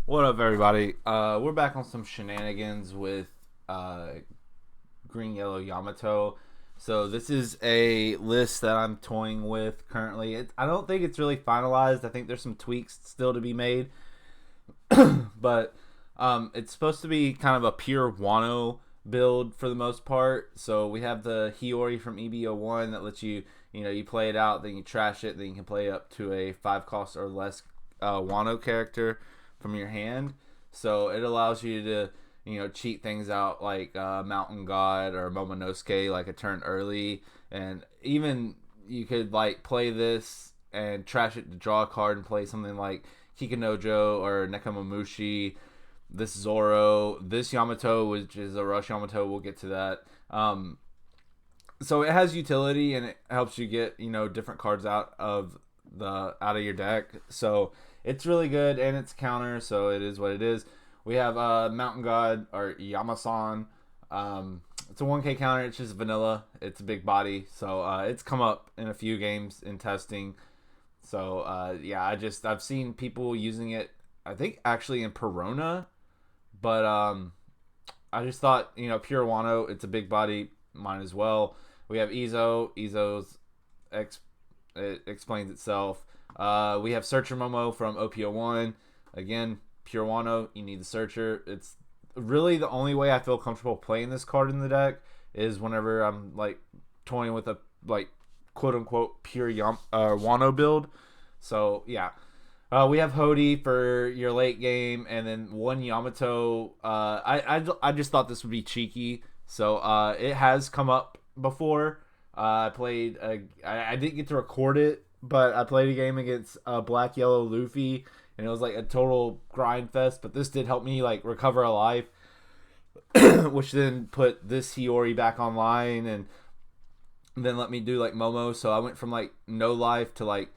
What up, everybody? We're back on some shenanigans with Green Yellow Yamato. So this is a list that I'm toying with currently. I don't think it's really finalized. I think there's some tweaks still to be made, but it's supposed to be kind of a pure Wano build for the most part. So we have the Hiyori from EB01 that lets you, you play it out, then you trash it, then you can play up to a 5 cost or less Wano character from your hand. So it allows you to, cheat things out like Mountain God or Momonosuke like a turn early. And even you could like play this and trash it to draw a card and play something like Kikanojo or Nekomamushi, this Zoro, this Yamato, which is a Rush Yamato. We'll get to that. So it has utility and it helps you get different cards out of your deck. So it's really good and it's counter, so it is what it is. We have Mountain God or Yamasan. It's a 1K counter. It's just vanilla. It's a big body, so it's come up in a few games in testing. So yeah, I've seen people using it. I think actually in Perona, but I just thought Pure Wano. It's a big body, might as well. We have Issho. Isso's it explains itself. We have Searcher Momo from OP01. Again, Pure Wano, you need the Searcher. It's really the only way I feel comfortable playing this card in the deck is whenever I'm like toying with a like quote unquote pure Wano build. So yeah. We have Hody for your late game, and then one Yamato. I just thought this would be cheeky, so it has come up before. I played. I didn't get to record it, but I played a game against Black Yellow Luffy, and it was like a total grind fest. But this did help me like recover a life, which then put this Hiyori back online, and then let me do like Momo. So I went from like no life to like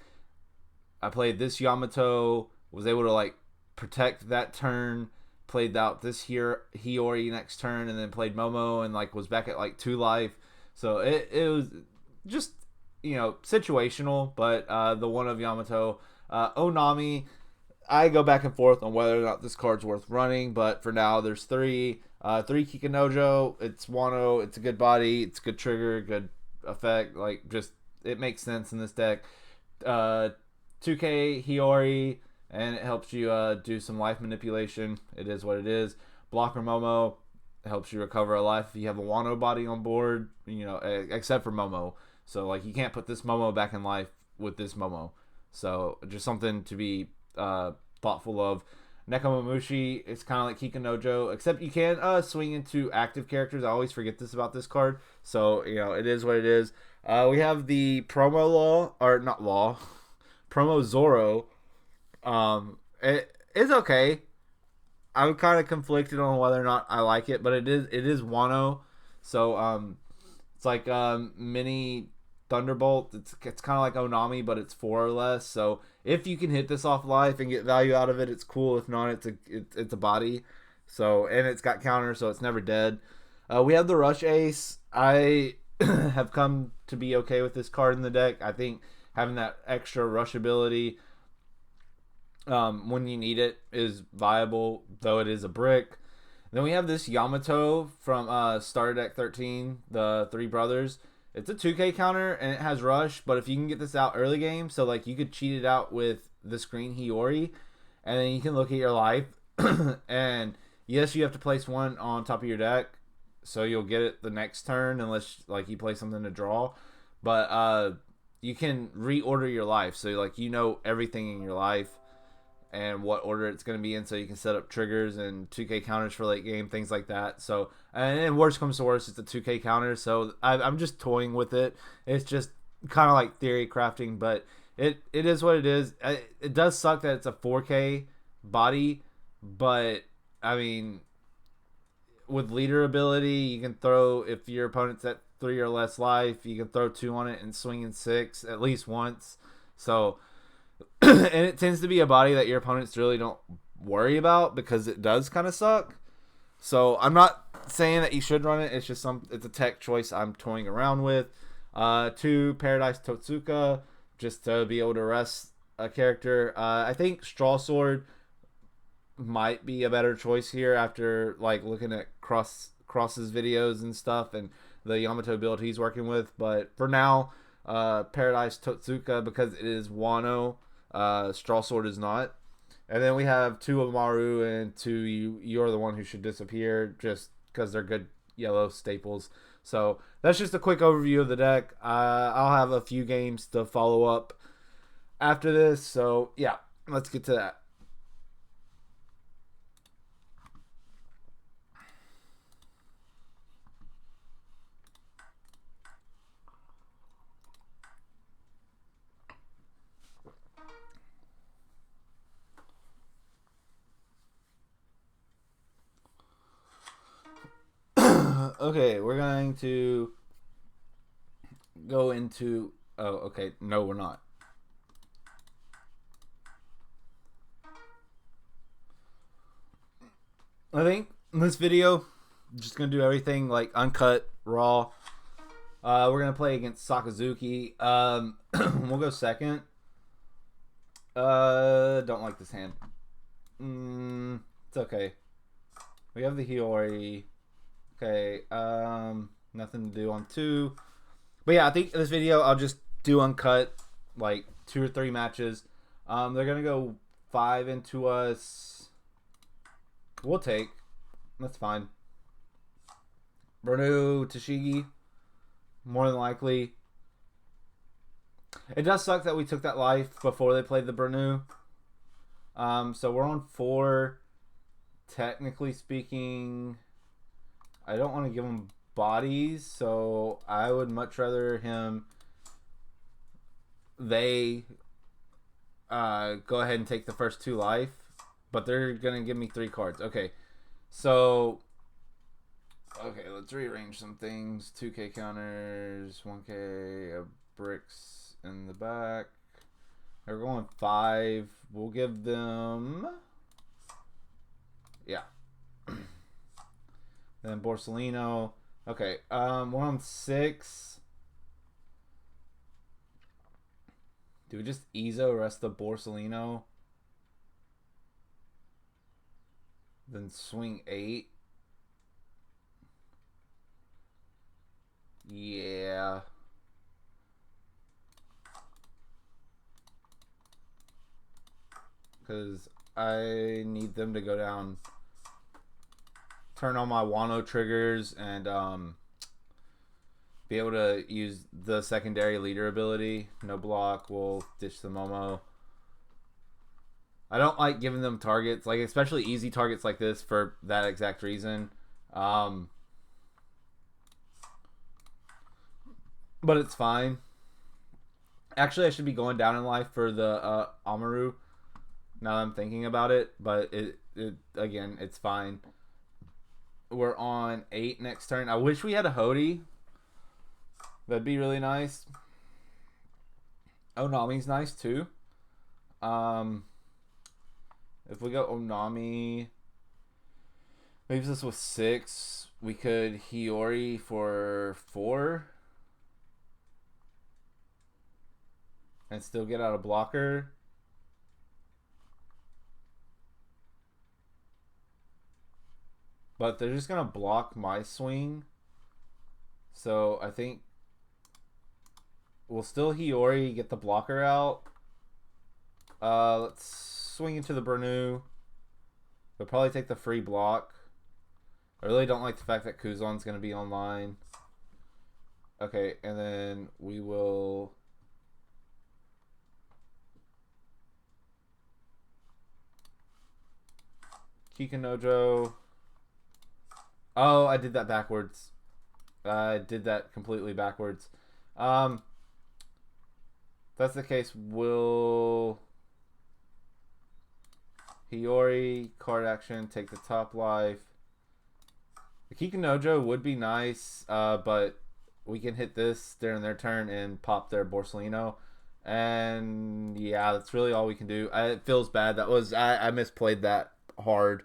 I played this Yamato, was able to like protect that turn, played out this Hiyori next turn, and then played Momo and like was back at like 2 life. So it was just situational, but the one of Yamato, Onami, I go back and forth on whether or not this card's worth running, but for now there's 3 Kikanojo. It's Wano, it's a good body, it's a good trigger, good effect, like just it makes sense in this deck. 2K Hiyori, and it helps you do some life manipulation. It is what it is. Blocker Momo helps you recover a life if you have a Wano body on board, except for Momo. So like you can't put this Momo back in life with this Momo. So just something to be thoughtful of. Nekomamushi, it's kind of like Kikanojo, except you can swing into active characters. I always forget this about this card. So it is what it is. We have the promo Zoro. It is okay. I'm kind of conflicted on whether or not I like it, but it is Wano, so it's like mini Thunderbolt. It's kind of like Onami, but it's 4 or less. So if you can hit this off life and get value out of it, it's cool. If not, it's a body. So and it's got counter, so it's never dead. We have the Rush Ace. I have come to be okay with this card in the deck. I think having that extra rush ability when you need it is viable, though it is a brick. Then we have this Yamato from Starter Deck 13, the 3 brothers. It's a 2K counter and it has rush, but if you can get this out early game, so like you could cheat it out with this green Hiyori, and then you can look at your life, and yes, you have to place 1 on top of your deck, so you'll get it the next turn unless like you play something to draw, but you can reorder your life, so like everything in your life and what order it's going to be in, so you can set up triggers and 2K counters for late game, things like that. So, and worst comes to worst, it's a 2K counter, so I'm just toying with it. It's just kind of like theory crafting, but it is what it is. It does suck that it's a 4K body, but I mean, with leader ability, you can throw, if your opponent's at 3 or less life, you can throw 2 on it and swing in 6 at least once. So and it tends to be a body that your opponents really don't worry about because it does kind of suck. So I'm not saying that you should run it. It's just it's a tech choice I'm toying around with. 2 Paradise Totsuka, just to be able to rest a character. I think Straw Sword might be a better choice here after like looking at Cross's videos and stuff and the Yamato build he's working with. But for now, Paradise Totsuka because it is Wano. Straw Sword is not. And then we have 2 Amaru and 2 You're the One Who Should Disappear just because they're good yellow staples. So that's just a quick overview of the deck. I'll have a few games to follow up after this. So yeah, let's get to that. Okay, we're going to go into... Oh, okay. No, we're not. I think in this video, I'm just going to do everything like uncut, raw. We're going to play against Sakazuki. We'll go second. Don't like this hand. It's okay. We have the Hiyori. Okay, nothing to do on 2. But yeah, I think in this video I'll just do uncut, like 2 or 3 matches. They're gonna go 5 into us. We'll take. That's fine. Branu, Tashigi, more than likely. It does suck that we took that life before they played the Branu. So we're on 4. Technically speaking, I don't want to give him bodies, so I would much rather they go ahead and take the first 2 life, but they're going to give me 3 cards. Okay, so, let's rearrange some things. 2k counters, 1k bricks in the back. They're going 5. We'll give them, yeah. Then Borsellino. Okay, we're on 6. Do we just Izzo rest the Borsellino? Then swing 8? Yeah. Because I need them to go down... Turn on my Wano triggers and be able to use the secondary leader ability. No block. We'll ditch the Momo. I don't like giving them targets, like especially easy targets like this for that exact reason. But it's fine. Actually, I should be going down in life for the Amaru. Now that I'm thinking about it, but it again, it's fine. We're on 8 next turn. I wish we had a Hody. That'd be really nice. Onami's nice too. If we go Onami, leaves us with 6. We could Hiyori for 4. And still get out a blocker. But they're just going to block my swing. So I think we'll still Hiyori, get the blocker out. Let's swing into the Branu. They'll probably take the free block. I really don't like the fact that Kuzon's going to be online. Okay, and then we will... Kikanojo. Oh, I did that backwards. I did that completely backwards. If that's the case, we'll Hiyori, card action, take the top life. The Kikanojo would be nice, but we can hit this during their turn and pop their Borsellino. And yeah, that's really all we can do. It feels bad. That was I misplayed that hard.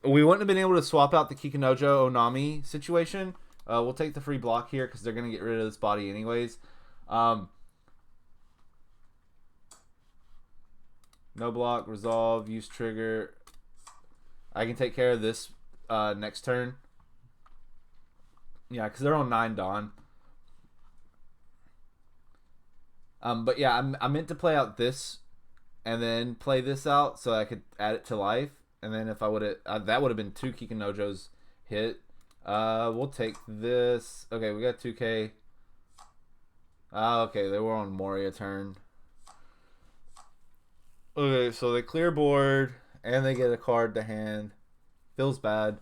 We wouldn't have been able to swap out the Kikanojo Onami situation. We'll take the free block here because they're going to get rid of this body anyways. No block, resolve, use trigger. I can take care of this next turn. Yeah, because they're on 9 Dawn. But yeah, I meant to play out this and then play this out so I could add it to life. And then if I would have, that would have been 2 Kikinojos hit. We'll take this. Okay, we got 2K. Okay, they were on Moria turn. Okay, so they clear board and they get a card to hand. Feels bad.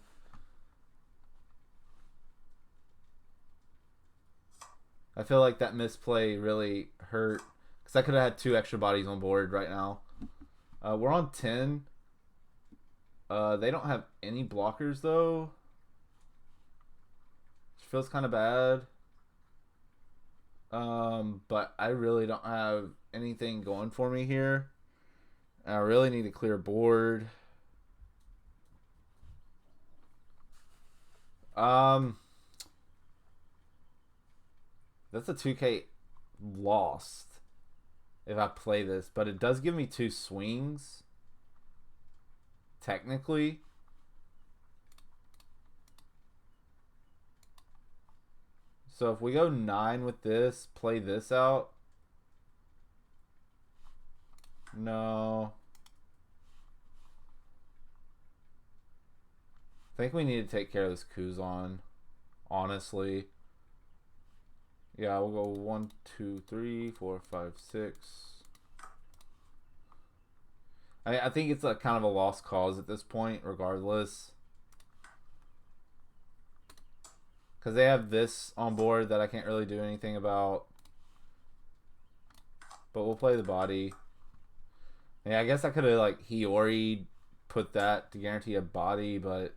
I feel like that misplay really hurt because I could have had 2 extra bodies on board right now. We're on 10. They don't have any blockers though. Which feels kind of bad. But I really don't have anything going for me here. I really need to clear board. That's a 2K lost if I play this, but it does give me 2 swings. Technically. So if we go 9 with this, play this out. No. I think we need to take care of this Kuzan, honestly. Yeah, we'll go 1, 2, 3, 4, 5, 6. I think it's a kind of a lost cause at this point, regardless. Because they have this on board that I can't really do anything about. But we'll play the body. Yeah, I guess I could have like Hiyori put that to guarantee a body, but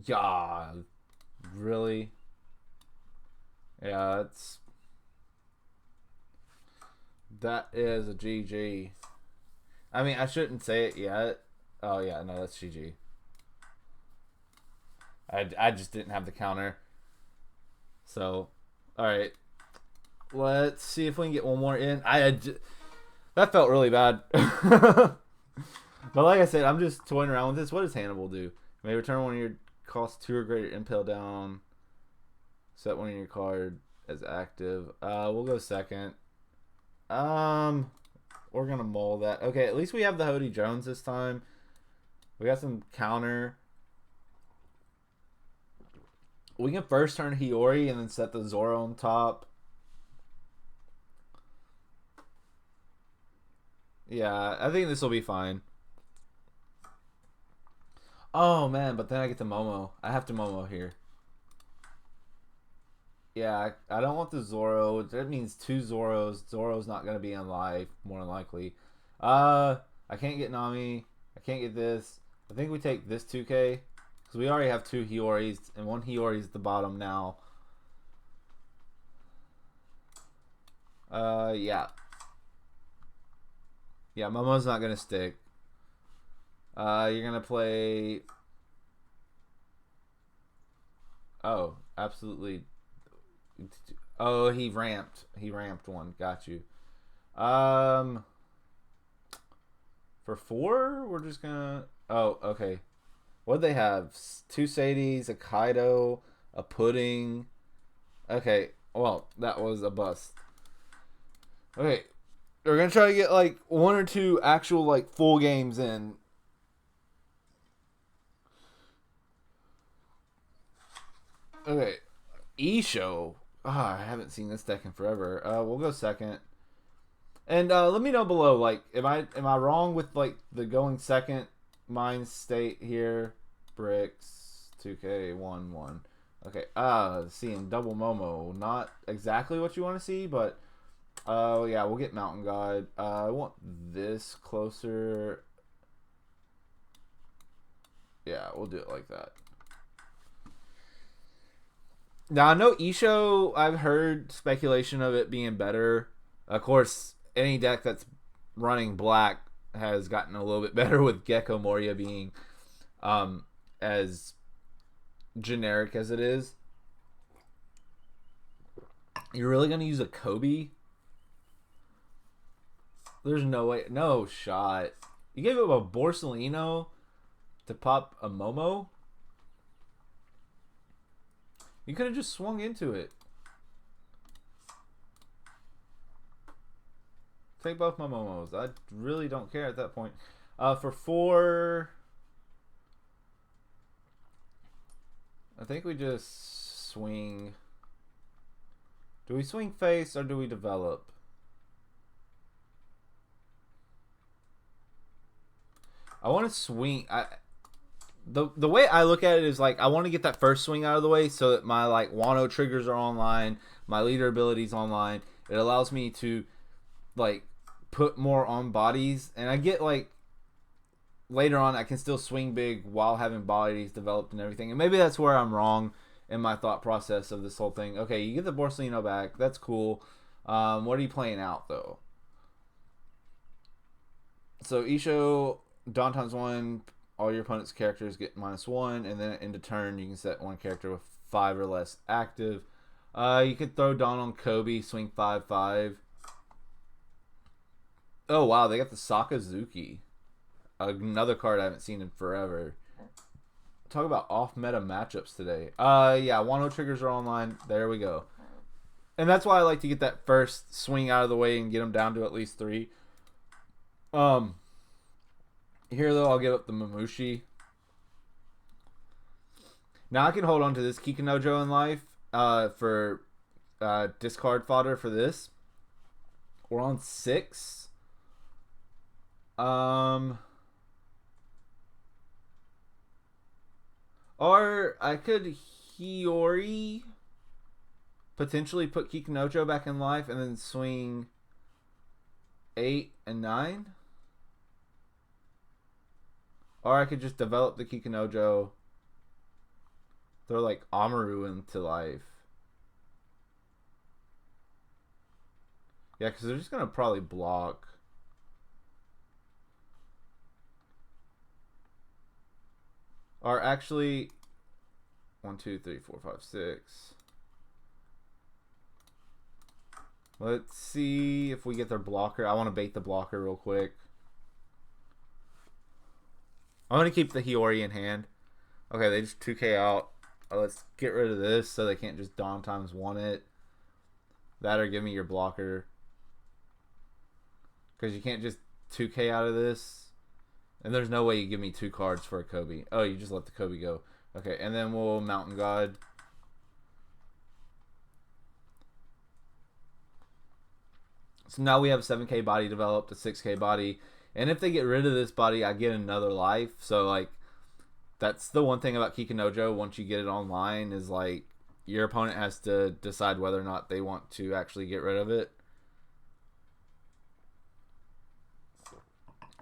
yeah, really? Yeah, that is a GG. I mean, I shouldn't say it yet. Oh yeah, no, that's GG. I just didn't have the counter. So, all right. Let's see if we can get one more in. That felt really bad. But like I said, I'm just toying around with this. What does Hannibal do? You may return one of your cost 2 or greater impale down. Set one of your card as active. We'll go second. We're gonna mull that. Okay, at least we have the Hody Jones this time. We got some counter. We can first turn Hiyori and then set the Zoro on top. Yeah, I think this will be fine. Oh man, but then I get the Momo. I have to Momo here. Yeah, I don't want the Zoro. That means 2 Zoros. Zoro's not going to be in life, more than likely. I can't get Nami. I can't get this. I think we take this 2K. Because we already have 2 Hioris. And 1 Hiyori's at the bottom now. Yeah. Yeah, Momo's not going to stick. You're going to play... Oh, absolutely... Oh, he ramped. He ramped one. Got you. For 4, we're just gonna... Oh, okay. What do they have? 2 Sadies, a Kaido, a Pudding. Okay. Well, that was a bust. Okay. We're gonna try to get like 1 or 2 actual like full games in. Okay. Issho. I haven't seen this deck in forever. We'll go second. And let me know below, like, am I wrong with like the going second mind state here? Bricks 2K11. Okay. Seeing double Momo. Not exactly what you want to see, but yeah, we'll get Mountain God. I want this closer. Yeah, we'll do it like that. Now, I know Issho, I've heard speculation of it being better. Of course, any deck that's running black has gotten a little bit better with Gecko Moria being as generic as it is. You're really going to use a Kobe? There's no way. No shot. You gave him a Borsellino to pop a Momo? You could have just swung into it. Take both my Momos. I really don't care at that point. For 4... I think we just swing... Do we swing face or do we develop? I want to swing... The way I look at it is like I want to get that first swing out of the way so that my like Wano triggers are online, my leader abilities online. It allows me to like put more on bodies, and I get like later on I can still swing big while having bodies developed and everything. And maybe that's where I'm wrong in my thought process of this whole thing. Okay, you get the Borsellino back. That's cool. What are you playing out though? So Issho, Dawn times 1. All your opponent's characters get -1, and then into turn you can set one character with 5 or less active. You could throw Dawn on Kobe, swing 5/5. Oh wow, they got the Sakazuki, another card I haven't seen in forever. Talk about off-meta matchups today. Yeah, Wano triggers are online. There we go. And that's why I like to get that first swing out of the way and get them down to at least 3. Here, though, I'll give up the Mamushi. Now I can hold on to this Kikinojo in life for discard fodder for this. We're on 6. Or I could Hiyori, potentially put Kikinojo back in life, and then swing 8 and 9. Or I could just develop the Kikinojo, throw like Amaru into life. Yeah, because they're just going to probably block. Or actually, 1, 2, 3, 4, 5, 6. Let's see if we get their blocker. I want to bait the blocker real quick. I'm going to keep the Hiyori in hand. Okay, they just 2k out. Let's get rid of this so they can't just Dawn times 1 it. That or give me your blocker. Because you can't just 2k out of this. And there's no way you give me 2 cards for a Kobe. Oh, you just let the Kobe go. Okay, and then we'll Mountain God. So now we have a 7k body developed, a 6k body. And if they get rid of this body, I get another life. So, like, that's the one thing about Kikinojo. Once you get it online, is like your opponent has to decide whether or not they want to actually get rid of it.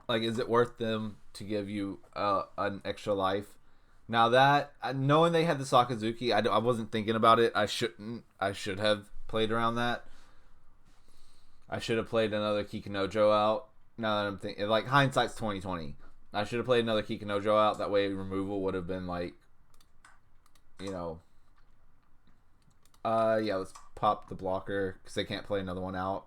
Like, is it worth them to give you an extra life? Now that, knowing they had the Sakazuki, I wasn't thinking about it. I shouldn't. I should have played around that. I should have played another Kikinojo out. Now that I'm thinking, like, hindsight's 20/20. I should have played another Kikinojo out. That way, removal would have been like, you know. Yeah, let's pop the blocker because they can't play another one out.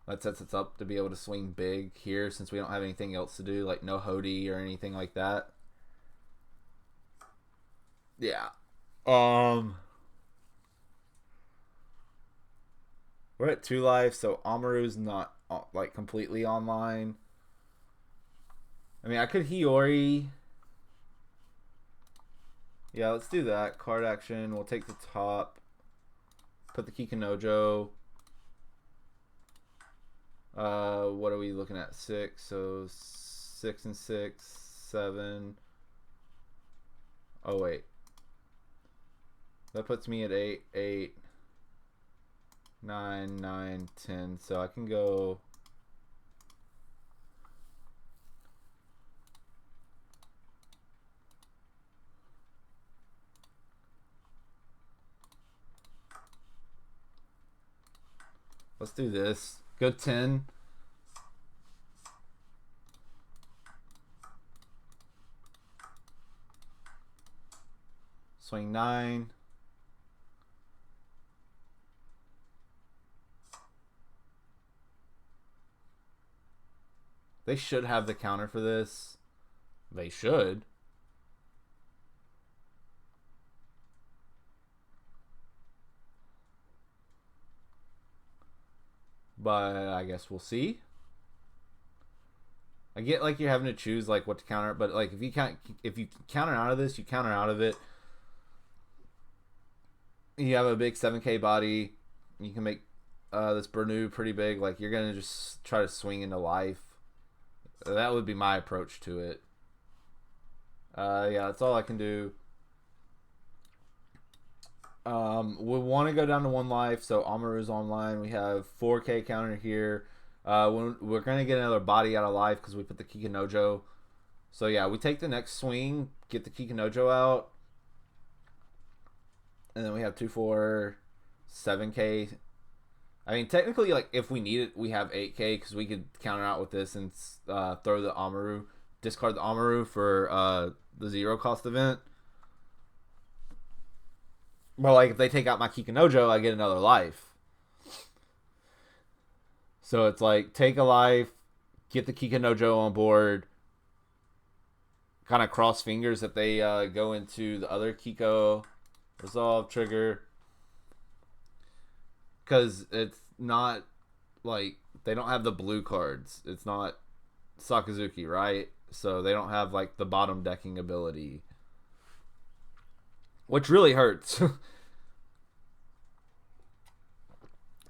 That sets us up to be able to swing big here since we don't have anything else to do, like no Hody or anything like that. Yeah. We're at 2 lives, so Amaru's not like completely online. I mean, I could Hiyori. Yeah, let's do that. Card action. We'll take the top. Put the Kikinojo. What are we looking at? 6. So 6 and 6, 7. Oh wait. That puts me at 8, 8, 9, 9, 10. So I can go. Let's do this. Go 10. Swing 9. They should have the counter for this. They should. But I guess we'll see. I get like you're having to choose like what to counter, but like if you counter out of this, you counter out of it. You have a big 7K body. You can make this Bernu pretty big. Like you're gonna just try to swing into life. That would be my approach to it. Yeah, that's all I can do. We want to go down to 1 life, so Amaru's online. We have 4K counter here. We're going to get another body out of life because we put the Kikinojo. So yeah, we take the next swing, get the Kikinojo out. And then we have 2-4, 7K. I mean, technically, like, if we need it, we have 8K because we could counter out with this and throw the Amaru, discard the Amaru for the 0 cost event. But, like, if they take out my Kikinojo, I get another life. So it's like, take a life, get the Kikinojo on board, kind of cross fingers if they go into the other Kiko, resolve, trigger. Because it's not, like, they don't have the blue cards. It's not Sakazuki, right? So they don't have, like, the bottom decking ability. Which really hurts.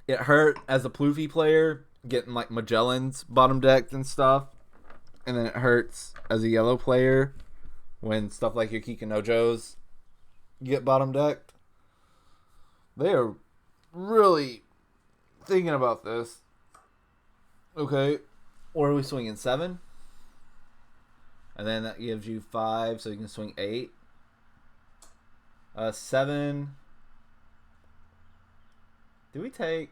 It hurt as a Ploofy player, getting like Magellan's bottom decked and stuff. And then it hurts as a yellow player when stuff like your Kikinojos get bottom decked. They are really thinking about this. Okay. Or are we swinging 7? And then that gives you 5, so you can swing 8. 7. Do we take...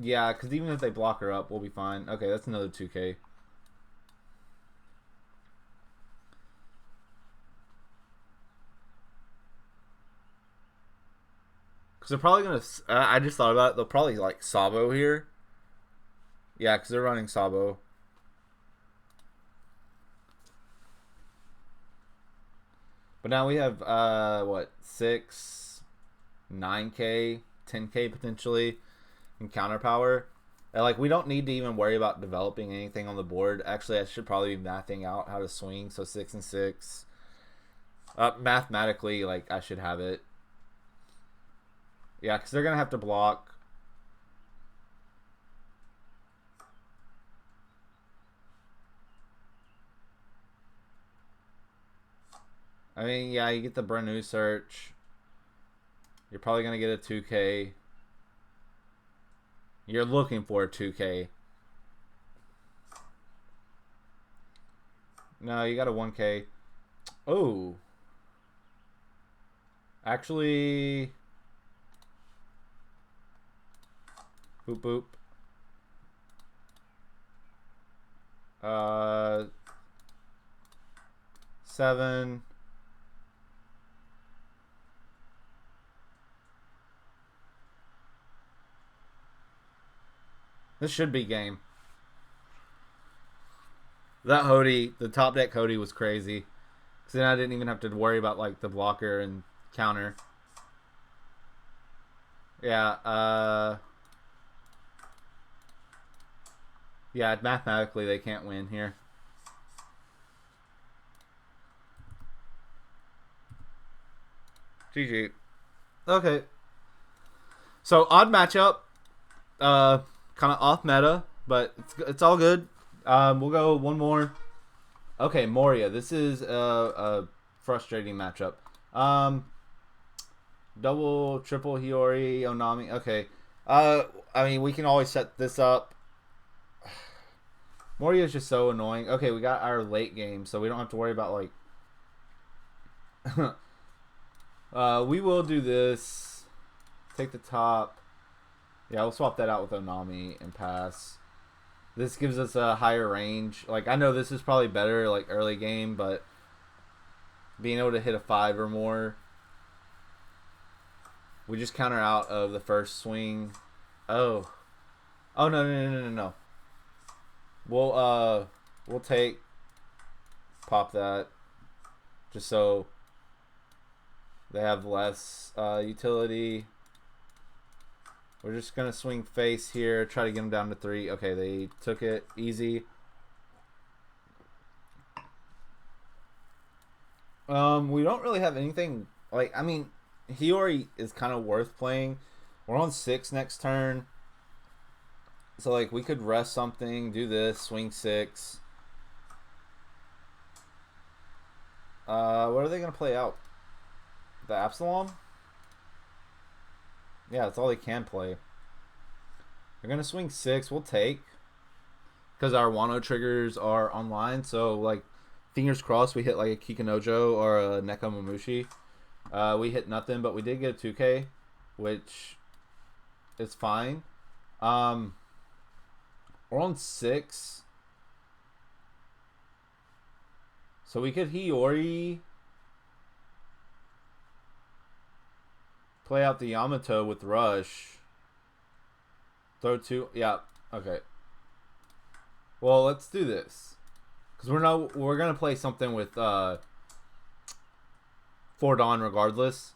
Yeah, because even if they block her up, we'll be fine. Okay, that's another 2K. Because they're probably going to... I just thought about it. They'll probably, like, Sabo here. Yeah, because they're running Sabo. But now we have, what, 6, 9K, 10K potentially in counter power. And, like, we don't need to even worry about developing anything on the board. Actually, I should probably be mathing out how to swing. So 6 and 6. Mathematically, like, I should have it. Yeah, because they're going to have to block. I mean, yeah, you get the brand new search. You're probably going to get a 2K. You're looking for a 2K. No, you got a 1K. Oh. Actually... Boop, boop. 7. This should be game. That Hody, the top deck Hody was crazy. Because then I didn't even have to worry about like the blocker and counter. Yeah, yeah, mathematically they can't win here. GG. Okay. So odd matchup. Kind of off meta, but it's all good. We'll go one more. Okay, Moria. This is a frustrating matchup. Double, triple Hiyori, Onami. Okay. I mean, we can always set this up. Moria is just so annoying. Okay, we got our late game, so we don't have to worry about, like... we will do this. Take the top. Yeah, we'll swap that out with Onami and pass. This gives us a higher range. Like, I know this is probably better, like, early game, but... being able to hit a 5 or more. We just counter out of the first swing. Oh. Oh, no. We'll take, pop that, just so they have less utility. We're just going to swing face here, try to get them down to 3. Okay, they took it easy. We don't really have anything, like, I mean, Hiyori is kind of worth playing. We're on 6 next turn. So, like, we could rest something, do this, swing 6. What are they going to play out? The Absalom? Yeah, that's all they can play. They're going to swing 6. We'll take. Because our Wano triggers are online. So, like, fingers crossed we hit, like, a Kikanojo or a Nekomamushi. We hit nothing, but we did get a 2K, which is fine. We're on 6. So we could Hiyori. Play out the Yamato with Rush. Throw 2. Yeah. Okay. Well, let's do this. Because we're going to play something with 4 Dawn regardless.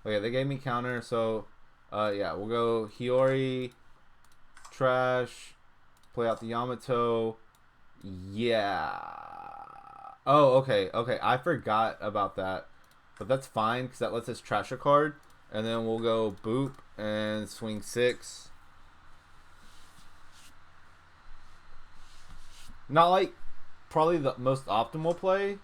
Okay, they gave me counter. So, yeah, we'll go Hiyori. Trash. Play out the Yamato. Yeah. Oh, okay. Okay, I forgot about that. But that's fine because that lets us trash a card. And then we'll go boop and swing 6. Not like probably the most optimal play.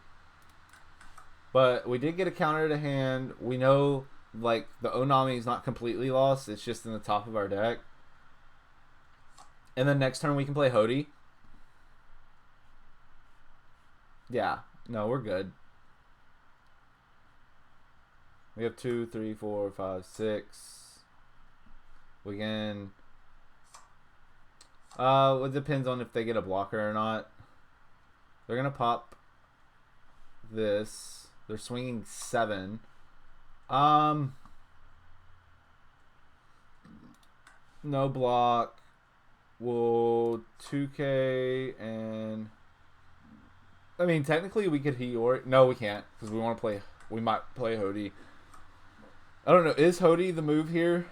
But we did get a counter to hand. We know like the Onami is not completely lost. It's just in the top of our deck. And then next turn we can play Hody. Yeah. No, we're good. We have 2, 3, 4, 5, 6. We can... it depends on if they get a blocker or not. They're going to pop this. They're swinging 7. No block. We'll 2K and... I mean, technically we could Hiyori. No, we can't because we want to play... We might play Hody. I don't know. Is Hody the move here?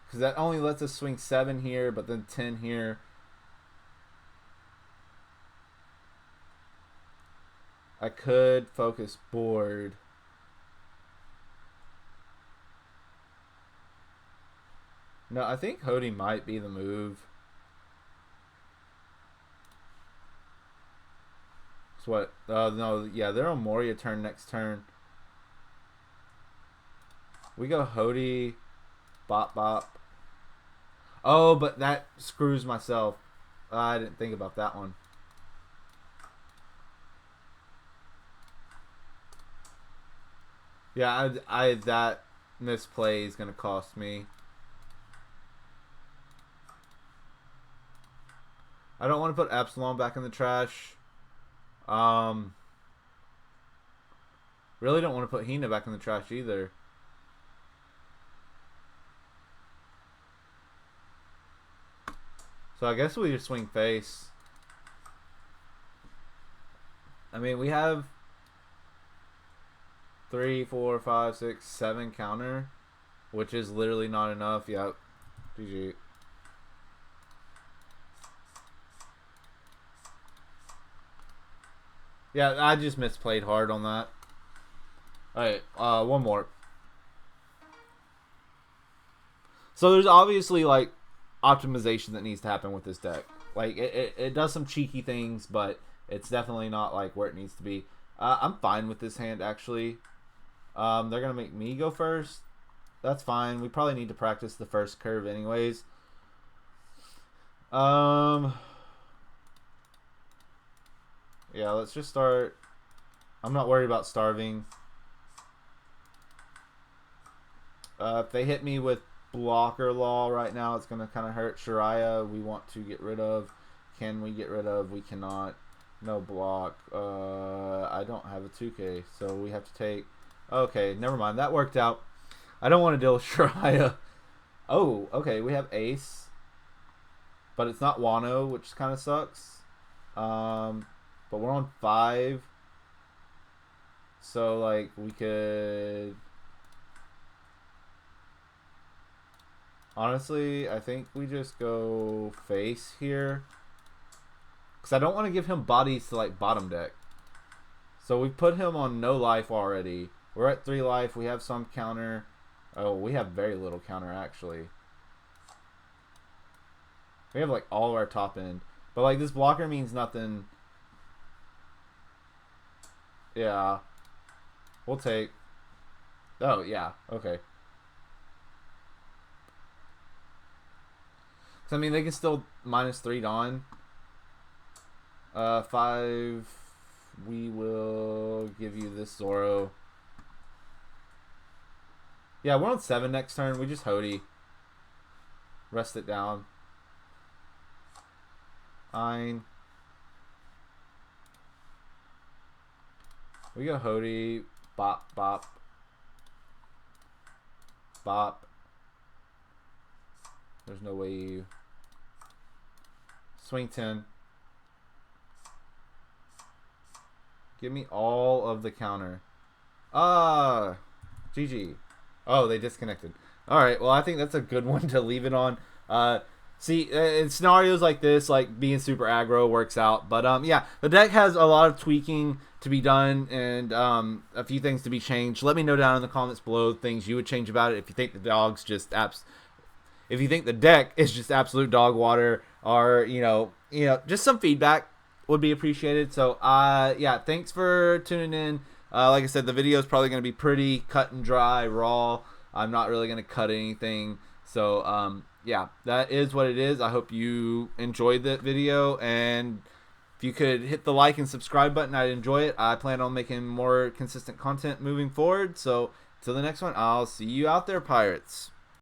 Because that only lets us swing 7 here, but then 10 here. I could focus board. No, I think Hody might be the move. So what? No, yeah, they're on Moria turn next turn. We go Hody, bop bop. Oh, but that screws myself. I didn't think about that one. Yeah, I that misplay is gonna cost me. I don't want to put Absalom back in the trash. Really don't want to put Hina back in the trash either. So I guess we just swing face. I mean, we have 3, 4, 5, 6, 7 counter, which is literally not enough. Yep. GG. Yeah, I just misplayed hard on that. Alright, one more. So there's obviously, like, optimization that needs to happen with this deck. Like, it does some cheeky things, but it's definitely not, like, where it needs to be. I'm fine with this hand, actually. They're going to make me go first. That's fine. We probably need to practice the first curve anyways. Yeah, let's just start. I'm not worried about starving. If they hit me with blocker law right now, it's going to kind of hurt. Shiraya, we want to get rid of. Can we get rid of? We cannot. No block. I don't have a 2K, so we have to take... Okay, never mind. That worked out. I don't want to deal with Shiraya. Oh, okay. We have Ace. But it's not Wano, which kind of sucks. But we're on 5. So, like, we could... Honestly, I think we just go face here. Because I don't want to give him bodies to, like, bottom deck. So we put him on no life already. We're at 3 life. We have some counter. Oh, we have very little counter, actually. We have, like, all of our top end. But, like, this blocker means nothing. Yeah. We'll take... Oh, yeah. Okay. So, I mean, they can still -3 Dawn. 5... We will give you this Zoro. Yeah, we're on 7 next turn. We just Hody. Rest it down. Fine. We go Hody. Bop, bop. Bop. There's no way you... Swing 10. Give me all of the counter. GG. Oh, they disconnected. Alright, well, I think that's a good one to leave it on. See, in scenarios like this, like, being super aggro works out. But, yeah, the deck has a lot of tweaking to be done and a few things to be changed. Let me know down in the comments below things you would change about it. If you think the dog's just if you think the deck is just absolute dog water, or, you know, just some feedback would be appreciated. So, yeah, thanks for tuning in. Like I said, the video is probably going to be pretty cut and dry, raw. I'm not really going to cut anything. So, yeah, that is what it is. I hope you enjoyed that video, and if you could hit the like and subscribe button, I'd enjoy it. I plan on making more consistent content moving forward. So, till the next one, I'll see you out there, Pirates.